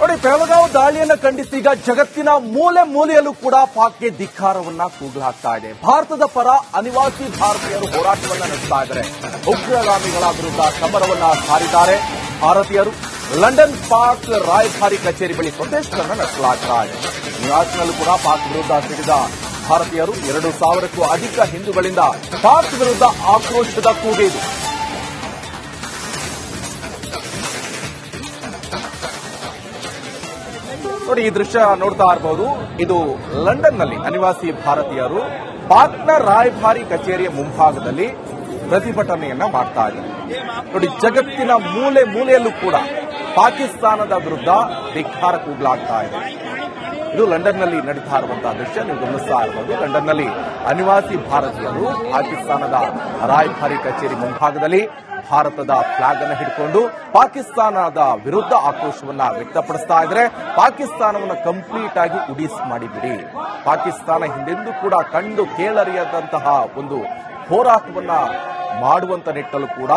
ನೋಡಿ, ಬೆಳಗಾವಿ ದಾಳಿಯನ್ನು ಖಂಡಿಸಿ ಈಗ ಜಗತ್ತಿನ ಮೂಲೆ ಮೂಲೆಯಲ್ಲೂ ಕೂಡ ಪಾಕ್ಗೆ ಧಿಕ್ಕಾರವನ್ನ ಕೂಗಲಾಗ್ತಾ ಇದೆ. ಭಾರತದ ಪರ ಅನಿವಾಸಿ ಭಾರತೀಯರು ಹೋರಾಟವನ್ನ ನಡೆಸ್ತಾ ಇದ್ದಾರೆ. ಉಗ್ರಗಾಮಿಗಳ ವಿರುದ್ಧ ಸಮರವನ್ನ ಸಾರಿದ್ದಾರೆ ಭಾರತೀಯರು. ಲಂಡನ್ ಪಾಕ್ ರಾಯಭಾರಿ ಕಚೇರಿ ಬಳಿ ಪ್ರೊಟೆಸ್ಟ್ಗಳನ್ನು ನಡೆಸಲಾಗ್ತಾ ಇದೆ. ನ್ಯೂಯಾರ್ಕ್ನಲ್ಲೂ ಕೂಡ ಪಾಕ್ ವಿರುದ್ಧ ಸಿಡಿದ ಭಾರತೀಯರು. 2,000ಕ್ಕೂ ಅಧಿಕ ಹಿಂದೂಗಳಿಂದ ಪಾಕ್ ವಿರುದ್ಧ ಆಕ್ರೋಶದ ಕೂಗಿದೆ. ನೋಡಿ, ಈ ದೃಶ್ಯ ನೋಡ್ತಾ ಇರಬಹುದು. ಇದು ಲಂಡನ್ನಲ್ಲಿ ಅನಿವಾಸಿ ಭಾರತೀಯರು ಪಾಕ್ನ ರಾಯಭಾರಿ ಕಚೇರಿಯ ಮುಂಭಾಗದಲ್ಲಿ ಪ್ರತಿಭಟನೆಯನ್ನ ಮಾಡ್ತಾ ಇದ್ದಾರೆ. ನೋಡಿ, ಜಗತ್ತಿನ ಮೂಲೆ ಮೂಲೆಯಲ್ಲೂ ಕೂಡ ಪಾಕಿಸ್ತಾನದ ವಿರುದ್ಧ ಧಿಕ್ಕಾರ ಕೂಗಲಾಗ್ತಾ ಇದೆ. ಇದು ಲಂಡನ್ನಲ್ಲಿ ನಡೀತಾ ಇರುವಂತಹ ದೃಶ್ಯ ನೀವು ಗಮನಿಸ್ತಾ ಇರಬಹುದು. ಲಂಡನ್ನಲ್ಲಿ ಅನಿವಾಸಿ ಭಾರತೀಯರು ಪಾಕಿಸ್ತಾನದ ರಾಯಭಾರಿ ಕಚೇರಿ ಮುಂಭಾಗದಲ್ಲಿ ಭಾರತದ ಫ್ಲಾಗ್ ಅನ್ನು ಹಿಡ್ಕೊಂಡು ಪಾಕಿಸ್ತಾನದ ವಿರುದ್ಧ ಆಕ್ರೋಶವನ್ನ ವ್ಯಕ್ತಪಡಿಸ್ತಾ ಇದ್ದಾರೆ. ಪಾಕಿಸ್ತಾನವನ್ನು ಕಂಪ್ಲೀಟ್ ಆಗಿ ಉಡೀಸ್ ಮಾಡಿಬಿಡಿ. ಪಾಕಿಸ್ತಾನ ಹಿಂದೆಂದೂ ಕೂಡ ಕಂಡು ಕೇಳರಿಯದಂತಹ ಒಂದು ಹೋರಾಟವನ್ನ ಮಾಡುವಂತ ನಿಟ್ಟಲು ಕೂಡ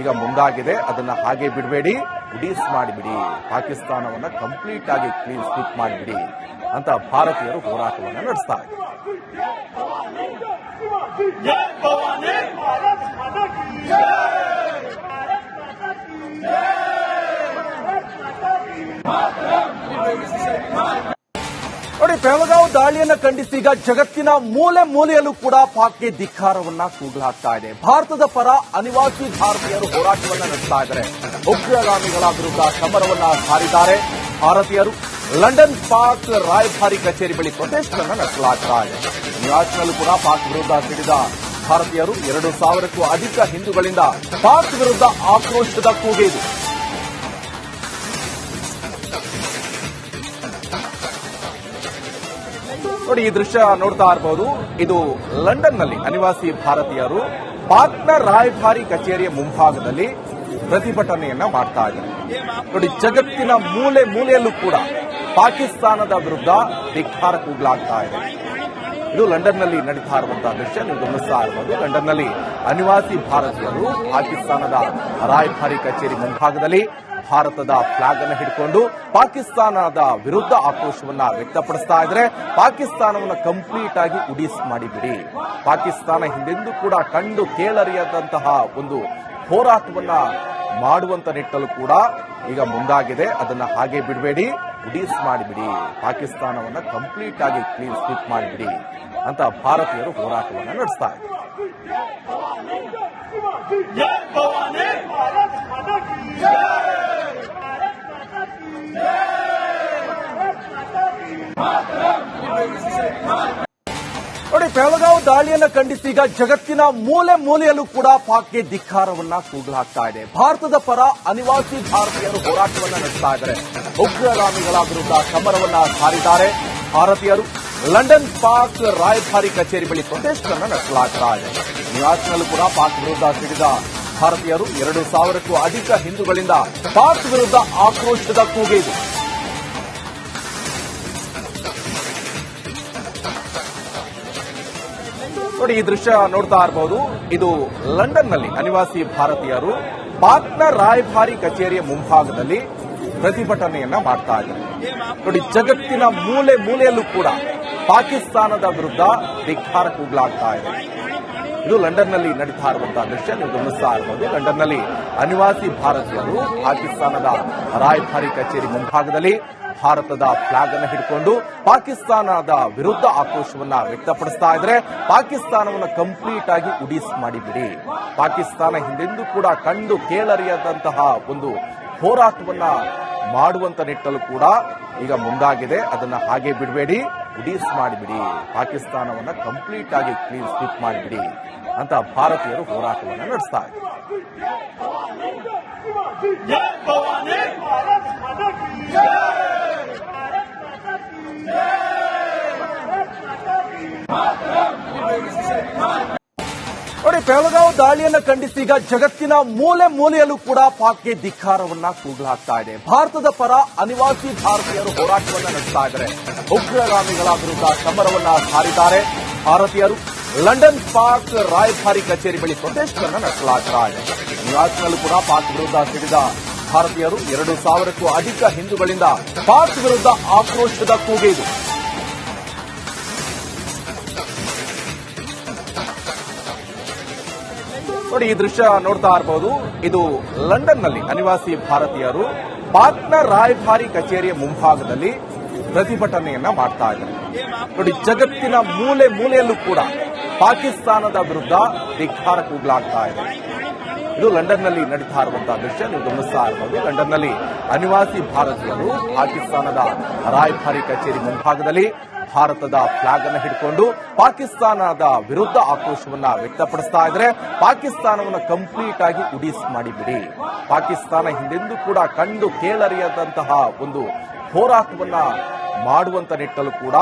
ಈಗ ಮುಂದಾಗಿದೆ. ಅದನ್ನ ಹಾಗೆ ಬಿಡಬೇಡಿ, ಉಡೀಸ್ ಮಾಡಿಬಿಡಿ, ಪಾಕಿಸ್ತಾನವನ್ನ ಕಂಪ್ಲೀಟ್ ಆಗಿ ಕ್ಲೀನ್ ಸ್ವೀಪ್ ಮಾಡಿಬಿಡಿ ಅಂತ ಭಾರತೀಯರು ಹೋರಾಟವನ್ನು ನಡೆಸ್ತಾ ಇದ್ದಾರೆ. ನೋಡಿ, ಬೆಳಗಾವಿ ದಾಳಿಯನ್ನು ಖಂಡಿಸಿ ಈಗ ಜಗತ್ತಿನ ಮೂಲೆ ಮೂಲೆಯಲ್ಲೂ ಕೂಡ ಪಾಕ್ಗೆ ಧಿಕ್ಕಾರವನ್ನ ಕೂಗಲಾಗ್ತಾ ಇದೆ. ಭಾರತದ ಪರ ಅನಿವಾಸಿ ಭಾರತೀಯರು ಹೋರಾಟವನ್ನ ನಡೆಸ್ತಾ ಇದ್ದಾರೆ. ಉಗ್ರಗಾಮಿಗಳ ವಿರುದ್ಧ ಸಮರವನ್ನ ಸಾರಿದ್ದಾರೆ ಭಾರತೀಯರು. ಲಂಡನ್ ಪಾಕ್ ರಾಯಭಾರಿ ಕಚೇರಿ ಬಳಿ ಪ್ರೊಟೆಸ್ಟ್ಗಳನ್ನು ನಡೆಸಲಾಗ್ತಾ ಇದೆ. ನ್ಯೂಯಾರ್ಕ್ನಲ್ಲೂ ಕೂಡ ಪಾಕ್ ವಿರುದ್ಧ ಸಿಡಿದ ಭಾರತೀಯರು. 2,000ಕ್ಕೂ ಅಧಿಕ ಹಿಂದೂಗಳಿಂದ ಪಾಕ್ ವಿರುದ್ಧ ಆಕ್ರೋಶದ ಕೂಗಿದೆ. ನೋಡಿ, ಈ ದೃಶ್ಯ ನೋಡ್ತಾ ಇರಬಹುದು. ಇದು ಲಂಡನ್ನಲ್ಲಿ ಅನಿವಾಸಿ ಭಾರತೀಯರು ಪಾಕ್ನ ರಾಯಭಾರಿ ಕಚೇರಿಯ ಮುಂಭಾಗದಲ್ಲಿ ಪ್ರತಿಭಟನೆಯನ್ನ ಮಾಡ್ತಾ ಇದ್ದಾರೆ. ನೋಡಿ, ಜಗತ್ತಿನ ಮೂಲೆ ಮೂಲೆಯಲ್ಲೂ ಕೂಡ ಪಾಕಿಸ್ತಾನದ ವಿರುದ್ಧ ಧಿಕ್ಕಾರ ಕೂಗಲಾಗ್ತಾ ಇದೆ. ಇದು ಲಂಡನ್ನಲ್ಲಿ ನಡೀತಾ ಇರುವಂತಹ ದೃಶ್ಯ ನೀವು ಗಮನಿಸ್ತಾ ಇರಬಹುದು. ಲಂಡನ್ನಲ್ಲಿ ಅನಿವಾಸಿ ಭಾರತೀಯರು ಪಾಕಿಸ್ತಾನದ ರಾಯಭಾರಿ ಕಚೇರಿ ಮುಂಭಾಗದಲ್ಲಿ ಭಾರತದ ಫ್ಲಾಗ್ ಅನ್ನು ಹಿಡ್ಕೊಂಡು ಪಾಕಿಸ್ತಾನದ ವಿರುದ್ಧ ಆಕ್ರೋಶವನ್ನ ವ್ಯಕ್ತಪಡಿಸ್ತಾ ಇದ್ದಾರೆ. ಪಾಕಿಸ್ತಾನವನ್ನು ಕಂಪ್ಲೀಟ್ ಆಗಿ ಉಡೀಸ್ ಮಾಡಿಬಿಡಿ. ಪಾಕಿಸ್ತಾನ ಹಿಂದೆಂದೂ ಕೂಡ ಕಂಡು ಕೇಳರಿಯದಂತಹ ಒಂದು ಹೋರಾಟವನ್ನ ಮಾಡುವಂತ ನಿಟ್ಟಲು ಕೂಡ ಈಗ ಮುಂದಾಗಿದೆ. ಅದನ್ನ ಹಾಗೆ ಬಿಡಬೇಡಿ, ಉಡೀಸ್ ಮಾಡಿಬಿಡಿ, ಪಾಕಿಸ್ತಾನವನ್ನ ಕಂಪ್ಲೀಟ್ ಆಗಿ ಕ್ಲೀನ್ ಸ್ವೀಪ್ ಮಾಡಿಬಿಡಿ ಅಂತ ಭಾರತೀಯರು ಹೋರಾಟವನ್ನ ನಡೆಸ್ತಾ ಇದ್ದಾರೆ. ನೋಡಿ, ಬೆಳಗಾವಿ ದಾಳಿಯನ್ನು ಖಂಡಿಸಿ ಈಗ ಜಗತ್ತಿನ ಮೂಲೆ ಮೂಲೆಯಲ್ಲೂ ಕೂಡ ಪಾಕ್ಗೆ ಧಿಕ್ಕಾರವನ್ನ ಕೂಗಲಾಗ್ತಾ ಇದೆ. ಭಾರತದ ಪರ ಅನಿವಾಸಿ ಭಾರತೀಯರು ಹೋರಾಟವನ್ನ ನಡೆಸ್ತಾ ಇದ್ದಾರೆ. ಉಗ್ರಗಾಮಿಗಳ ವಿರುದ್ಧ ಸಮರವನ್ನ ಸಾರಿದ್ದಾರೆ ಭಾರತೀಯರು. ಲಂಡನ್ ಪಾಕ್ ರಾಯಭಾರಿ ಕಚೇರಿ ಬಳಿ ಪ್ರೊಟೆಸ್ಟ್ಗಳನ್ನು ನಡೆಸಲಾಗ್ತಾ ಇದೆ. ನ್ಯೂಯಾರ್ಕ್ನಲ್ಲೂ ಕೂಡ ಪಾಕ್ ವಿರುದ್ಧ ಸಿಡಿದ ಭಾರತೀಯರು. 2,000ಕ್ಕೂ ಅಧಿಕ ಹಿಂದೂಗಳಿಂದ ಪಾಕ್ ವಿರುದ್ಧ ಆಕ್ರೋಶದ ಕೂಗಿದೆ. ನೋಡಿ, ಈ ದೃಶ್ಯ ನೋಡ್ತಾ ಇರಬಹುದು. ಇದು ಲಂಡನ್ನಲ್ಲಿ ಅನಿವಾಸಿ ಭಾರತೀಯರು ಪಾಕ್ನ ರಾಯಭಾರಿ ಕಚೇರಿಯ ಮುಂಭಾಗದಲ್ಲಿ ಪ್ರತಿಭಟನೆಯನ್ನ ಮಾಡ್ತಾ ಇದ್ದಾರೆ. ನೋಡಿ, ಜಗತ್ತಿನ ಮೂಲೆ ಮೂಲೆಯಲ್ಲೂ ಕೂಡ ಪಾಕಿಸ್ತಾನದ ವಿರುದ್ಧ ಧಿಕ್ಕಾರ ಕೂಗಲಾಗ್ತಾ ಇದೆ. ಇದು ಲಂಡನ್ನಲ್ಲಿ ನಡೀತಾ ಇರುವಂತಹ ದೃಶ್ಯ ನೀವು ಗಮನಿಸ್ತಾ ಇರಬಹುದು. ಲಂಡನ್ನಲ್ಲಿ ಅನಿವಾಸಿ ಭಾರತೀಯರು ಪಾಕಿಸ್ತಾನದ ರಾಯಭಾರಿ ಕಚೇರಿ ಮುಂಭಾಗದಲ್ಲಿ ಭಾರತದ ಫ್ಲಾಗ್ ಅನ್ನು ಹಿಡ್ಕೊಂಡು ಪಾಕಿಸ್ತಾನದ ವಿರುದ್ಧ ಆಕ್ರೋಶವನ್ನ ವ್ಯಕ್ತಪಡಿಸ್ತಾ ಇದ್ದಾರೆ. ಪಾಕಿಸ್ತಾನವನ್ನು ಕಂಪ್ಲೀಟ್ ಆಗಿ ಉಡೀಸ್ ಮಾಡಿಬಿಡಿ. ಪಾಕಿಸ್ತಾನ ಹಿಂದೆಂದೂ ಕೂಡ ಕಂಡು ಕೇಳರಿಯದಂತಹ ಒಂದು ಹೋರಾಟವನ್ನ ಮಾಡುವಂತ ನಿಟ್ಟಲು ಕೂಡ ಈಗ ಮುಂದಾಗಿದೆ. ಅದನ್ನ ಹಾಗೆ ಬಿಡಬೇಡಿ, ಉಡೀಸ್ ಮಾಡಿಬಿಡಿ, ಪಾಕಿಸ್ತಾನವನ್ನ ಕಂಪ್ಲೀಟ್ ಆಗಿ ಕ್ಲೀನ್ ಸ್ವೀಪ್ ಮಾಡಿಬಿಡಿ ಅಂತ ಭಾರತೀಯರು ಹೋರಾಟವನ್ನ ನಡೆಸ್ತಾ ಇದ್ದಾರೆ. ನೋಡಿ, ಬೆಳಗಾವಿ ದಾಳಿಯನ್ನು ಖಂಡಿಸಿ ಈಗ ಜಗತ್ತಿನ ಮೂಲೆ ಮೂಲೆಯಲ್ಲೂ ಕೂಡ ಪಾಕ್ಗೆ ಧಿಕ್ಕಾರವನ್ನ ಕೂಗಲಾಗ್ತಾ ಇದೆ. ಭಾರತದ ಪರ ಅನಿವಾಸಿ ಭಾರತೀಯರು ಹೋರಾಟವನ್ನ ನಡೆಸ್ತಾ ಇದ್ದಾರೆ. ಉಗ್ರಗಾಮಿಗಳ ವಿರುದ್ಧ ಸಮರವನ್ನ ಸಾರಿದ್ದಾರೆ ಭಾರತೀಯರು. ಲಂಡನ್ ಪಾಕ್ ರಾಯಭಾರಿ ಕಚೇರಿ ಬಳಿ ಪ್ರೊಟೆಸ್ಟ್ಗಳನ್ನು ನಡೆಸಲಾಗ್ತಾ ಇದೆ. ನ್ಯೂಯಾರ್ಕ್ನಲ್ಲೂ ಕೂಡ ಪಾಕ್ ವಿರುದ್ಧ ಸಿಡಿದ ಭಾರತೀಯರು 2000ಕ್ಕೂ ಅಧಿಕ ಹಿಂದೂಗಳಿಂದ ಪಾಕ್ ವಿರುದ್ಧ ಆಕ್ರೋಶದ ಕೂಗೆ ಇದು. ನೋಡಿ, ಈ ದೃಶ್ಯ ನೋಡ್ತಾ ಇರಬಹುದು. ಇದು ಲಂಡನ್ನಲ್ಲಿ ಅನಿವಾಸಿ ಭಾರತೀಯರು ಪಾಕ್ನ ರಾಯಭಾರಿ ಕಚೇರಿಯ ಮುಂಭಾಗದಲ್ಲಿ ಪ್ರತಿಭಟನೆಯನ್ನ ಮಾಡ್ತಾ ಇದ್ದಾರೆ. ನೋಡಿ, ಜಗತ್ತಿನ ಮೂಲೆ ಮೂಲೆಯಲ್ಲೂ ಕೂಡ ಪಾಕಿಸ್ತಾನದ ವಿರುದ್ಧ ಧಿಕ್ಕಾರ ಕೂಗಲಾಗ್ತಾ ಇದೆ. ಇದು ಲಂಡನ್ನಲ್ಲಿ ನಡೀತಾ ಇರುವಂತಹ ದೃಶ್ಯ ನೀವು ಗಮನಿಸ್ತಾ ಇರಬಹುದು. ಲಂಡನ್ನಲ್ಲಿ ಅನಿವಾಸಿ ಭಾರತೀಯರು ಪಾಕಿಸ್ತಾನದ ರಾಯಭಾರಿ ಕಚೇರಿ ಮುಂಭಾಗದಲ್ಲಿ ಭಾರತದ ಫ್ಲಾಗ್ ಅನ್ನು ಹಿಡ್ಕೊಂಡು ಪಾಕಿಸ್ತಾನದ ವಿರುದ್ಧ ಆಕ್ರೋಶವನ್ನ ವ್ಯಕ್ತಪಡಿಸ್ತಾ ಇದ್ದಾರೆ. ಪಾಕಿಸ್ತಾನವನ್ನು ಕಂಪ್ಲೀಟ್ ಆಗಿ ಉಡೀಸ್ ಮಾಡಿಬಿಡಿ. ಪಾಕಿಸ್ತಾನ ಹಿಂದೆಂದೂ ಕೂಡ ಕಂಡು ಕೇಳರಿಯದಂತಹ ಒಂದು ಹೋರಾಟವನ್ನ ಮಾಡುವಂತ ನಿಟ್ಟಲು ಕೂಡ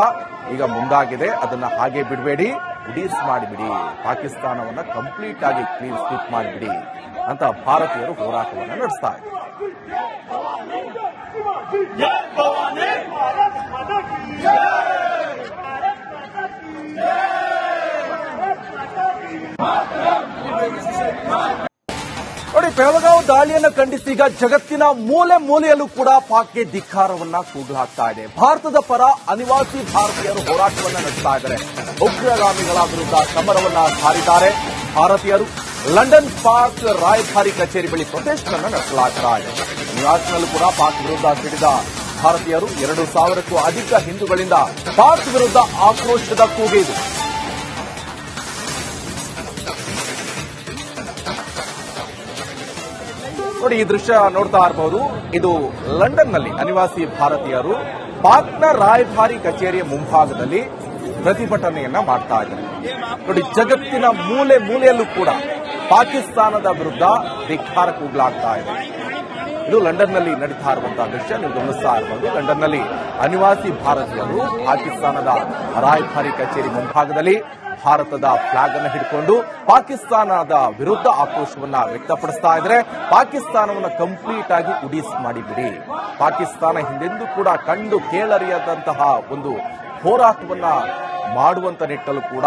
ಈಗ ಮುಂದಾಗಿದೆ. ಅದನ್ನ ಹಾಗೆ ಬಿಡಬೇಡಿ, ಉಡೀಸ್ ಮಾಡಿಬಿಡಿ, ಪಾಕಿಸ್ತಾನವನ್ನ ಕಂಪ್ಲೀಟ್ ಆಗಿ ಕ್ಲೀನ್ ಸ್ವೀಪ್ ಮಾಡಿಬಿಡಿ ಅಂತ ಭಾರತೀಯರು ಹೋರಾಟವನ್ನ ನಡೆಸ್ತಾ ಇದ್ದಾರೆ. ನೋಡಿ, ಪೆಹಲ್ಗಾಂವ್ ದಾಳಿಯನ್ನು ಖಂಡಿಸಿ ಈಗ ಜಗತ್ತಿನ ಮೂಲೆ ಮೂಲೆಯಲ್ಲೂ ಕೂಡ ಪಾಕ್ಗೆ ಧಿಕ್ಕಾರವನ್ನ ಕೂಗಲಾಗ್ತಾ ಇದೆ. ಭಾರತದ ಪರ ಅನಿವಾಸಿ ಭಾರತೀಯರು ಹೋರಾಟವನ್ನ ನಡೆಸ್ತಾ ಇದ್ದಾರೆ. ಉಗ್ರಗಾಮಿಗಳ ವಿರುದ್ಧ ಸಮರವನ್ನ ಸಾರಿದ್ದಾರೆ ಭಾರತೀಯರು. ಲಂಡನ್ ಪಾಕ್ ರಾಯಭಾರಿ ಕಚೇರಿ ಬಳಿ ಪ್ರೊಟೆಸ್ಟ್ ಅನ್ನು ನಡೆಸಲಾಗ್ತಾ ಇದೆ. ನ್ಯೂಯಾರ್ಕ್ನಲ್ಲೂ ಕೂಡ ಪಾಕ್ ವಿರುದ್ಧ ಸಿಡಿದ ಭಾರತೀಯರು 2000ಕ್ಕೂ ಅಧಿಕ ಹಿಂದೂಗಳಿಂದ ಪಾಕ್ ವಿರುದ್ಧ ಆಕ್ರೋಶದ ಕೂಗೆ ಇದು. ನೋಡಿ, ಈ ದೃಶ್ಯ ನೋಡ್ತಾ ಇರಬಹುದು. ಇದು ಲಂಡನ್ನಲ್ಲಿ ಅನಿವಾಸಿ ಭಾರತೀಯರು ಪಾಕ್ನ ರಾಯಭಾರಿ ಕಚೇರಿಯ ಮುಂಭಾಗದಲ್ಲಿ ಪ್ರತಿಭಟನೆಯನ್ನ ಮಾಡ್ತಾ ಇದ್ದಾರೆ. ನೋಡಿ, ಜಗತ್ತಿನ ಮೂಲೆ ಮೂಲೆಯಲ್ಲೂ ಕೂಡ ಪಾಕಿಸ್ತಾನದ ವಿರುದ್ಧ ಧಿಕ್ಕಾರ ಕೂಗಲಾಗ್ತಾ ಇದೆ. ಇದು ಲಂಡನ್ನಲ್ಲಿ ನಡೀತಾ ಇರುವಂತಹ ದೃಶ್ಯ ನೀವು ಗಮನಿಸ್ತಾ ಇರಬಹುದು. ಲಂಡನ್ನಲ್ಲಿ ಅನಿವಾಸಿ ಭಾರತೀಯರು ಪಾಕಿಸ್ತಾನದ ರಾಯಭಾರಿ ಕಚೇರಿ ಮುಂಭಾಗದಲ್ಲಿ ಭಾರತದ ಫ್ಲಾಗ್ ಅನ್ನು ಹಿಡ್ಕೊಂಡು ಪಾಕಿಸ್ತಾನದ ವಿರುದ್ಧ ಆಕ್ರೋಶವನ್ನ ವ್ಯಕ್ತಪಡಿಸ್ತಾ ಇದ್ದಾರೆ. ಪಾಕಿಸ್ತಾನವನ್ನು ಕಂಪ್ಲೀಟ್ ಆಗಿ ಉಡೀಸ್ ಮಾಡಿಬಿಡಿ. ಪಾಕಿಸ್ತಾನ ಹಿಂದೆಂದೂ ಕೂಡ ಕಂಡು ಕೇಳರಿಯದಂತಹ ಒಂದು ಹೋರಾಟವನ್ನ ಮಾಡುವಂತ ನಿಟ್ಟಲು ಕೂಡ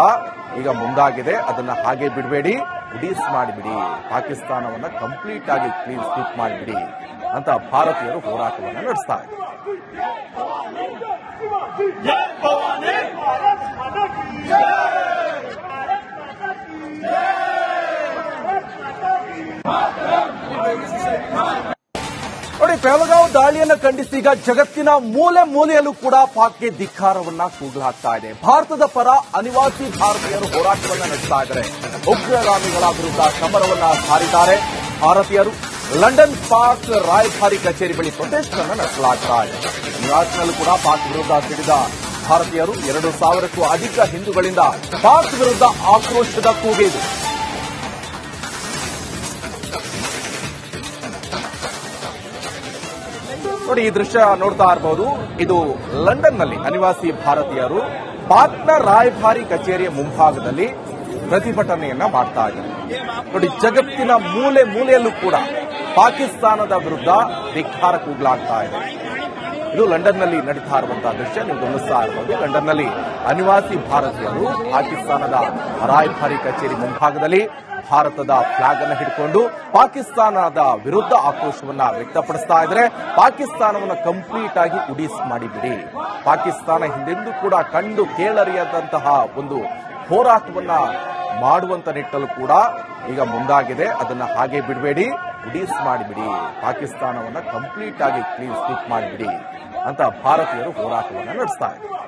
ಈಗ ಮುಂದಾಗಿದೆ. ಅದನ್ನ ಹಾಗೆ ಬಿಡಬೇಡಿ, ಉಡೀಸ್ ಮಾಡಿಬಿಡಿ, ಪಾಕಿಸ್ತಾನವನ್ನ ಕಂಪ್ಲೀಟ್ ಆಗಿ ಕ್ಲೀನ್ ಸ್ವೀಪ್ ಮಾಡಿಬಿಡಿ ಅಂತ ಭಾರತೀಯರು ಹೋರಾಟವನ್ನ ನಡೆಸ್ತಾ ಇದ್ದಾರೆ. ನೋಡಿ, ಪೆಹಲ್ಗಾಂವ್ ದಾಳಿಯನ್ನು ಖಂಡಿಸಿ ಈಗ ಜಗತ್ತಿನ ಮೂಲೆ ಮೂಲೆಯಲ್ಲೂ ಕೂಡ ಪಾಕ್ಗೆ ಧಿಕ್ಕಾರವನ್ನ ಕೂಗಲಾಗ್ತಾ ಇದೆ. ಭಾರತದ ಪರ ಅನಿವಾಸಿ ಭಾರತೀಯರು ಹೋರಾಟವನ್ನ ನಡೆಸ್ತಾ ಇದ್ದಾರೆ. ಉಗ್ರಗಾಮಿಗಳ ವಿರುದ್ಧ ಸಮರವನ್ನ ಸಾರಿದ್ದಾರೆ ಭಾರತೀಯರು. ಲಂಡನ್ ಪಾಕ್ ರಾಯಭಾರಿ ಕಚೇರಿ ಬಳಿ ಪ್ರೊಟೆಸ್ಟ್ ಅನ್ನು ನಡೆಸಲಾಗ್ತಾ ಇದೆ. ನ್ಯೂಯಾರ್ಕ್ನಲ್ಲೂ ಕೂಡ ಪಾಕ್ ವಿರುದ್ಧ ಸಿಡಿದ ಭಾರತೀಯರು 2000ಕ್ಕೂ ಅಧಿಕ ಹಿಂದೂಗಳಿಂದ ಪಾಕ್ ವಿರುದ್ಧ ಆಕ್ರೋಶದ ಕೂಗೆ ಇದು. ನೋಡಿ, ಈ ದೃಶ್ಯ ನೋಡ್ತಾ ಇರಬಹುದು. ಇದು ಲಂಡನ್ನಲ್ಲಿ ಅನಿವಾಸಿ ಭಾರತೀಯರು ಪಾಕ್ನ ರಾಯಭಾರಿ ಕಚೇರಿಯ ಮುಂಭಾಗದಲ್ಲಿ ಪ್ರತಿಭಟನೆಯನ್ನ ಮಾಡ್ತಾ ಇದ್ದಾರೆ. ನೋಡಿ, ಜಗತ್ತಿನ ಮೂಲೆ ಮೂಲೆಯಲ್ಲೂ ಕೂಡ ಪಾಕಿಸ್ತಾನದ ವಿರುದ್ಧ ಧಿಕ್ಕಾರ ಕೂಗಲಾಗ್ತಾ ಇದೆ. ಇದು ಲಂಡನ್ನಲ್ಲಿ ನಡೀತಾ ಇರುವಂತಹ ದೃಶ್ಯ ನೀವು ಗಮನಿಸ್ತಾ ಇರಬಹುದು. ಲಂಡನ್ನಲ್ಲಿ ಅನಿವಾಸಿ ಭಾರತೀಯರು ಪಾಕಿಸ್ತಾನದ ರಾಯಭಾರಿ ಕಚೇರಿ ಮುಂಭಾಗದಲ್ಲಿ ಭಾರತದ ಫ್ಲಾಗ್ ಅನ್ನು ಹಿಡ್ಕೊಂಡು ಪಾಕಿಸ್ತಾನದ ವಿರುದ್ಧ ಆಕ್ರೋಶವನ್ನ ವ್ಯಕ್ತಪಡಿಸ್ತಾ ಇದ್ದಾರೆ. ಪಾಕಿಸ್ತಾನವನ್ನು ಕಂಪ್ಲೀಟ್ ಆಗಿ ಉಡೀಸ್ ಮಾಡಿಬಿಡಿ. ಪಾಕಿಸ್ತಾನ ಹಿಂದೆಂದೂ ಕೂಡ ಕಂಡು ಕೇಳರಿಯದಂತಹ ಒಂದು ಹೋರಾಟವನ್ನ ಮಾಡುವಂತ ನಿಟ್ಟಲು ಕೂಡ ಈಗ ಮುಂದಾಗಿದೆ. ಅದನ್ನ ಹಾಗೆ ಬಿಡಬೇಡಿ, ಉಡೀಸ್ ಮಾಡಿಬಿಡಿ, ಪಾಕಿಸ್ತಾನವನ್ನ ಕಂಪ್ಲೀಟ್ ಆಗಿ ಕ್ಲೀನ್ ಸ್ವೀಪ್ ಮಾಡಿಬಿಡಿ ಅಂತ ಭಾರತೀಯರು ಹೋರಾಟವನ್ನ ನಡೆಸ್ತಾ ಇದ್ದಾರೆ.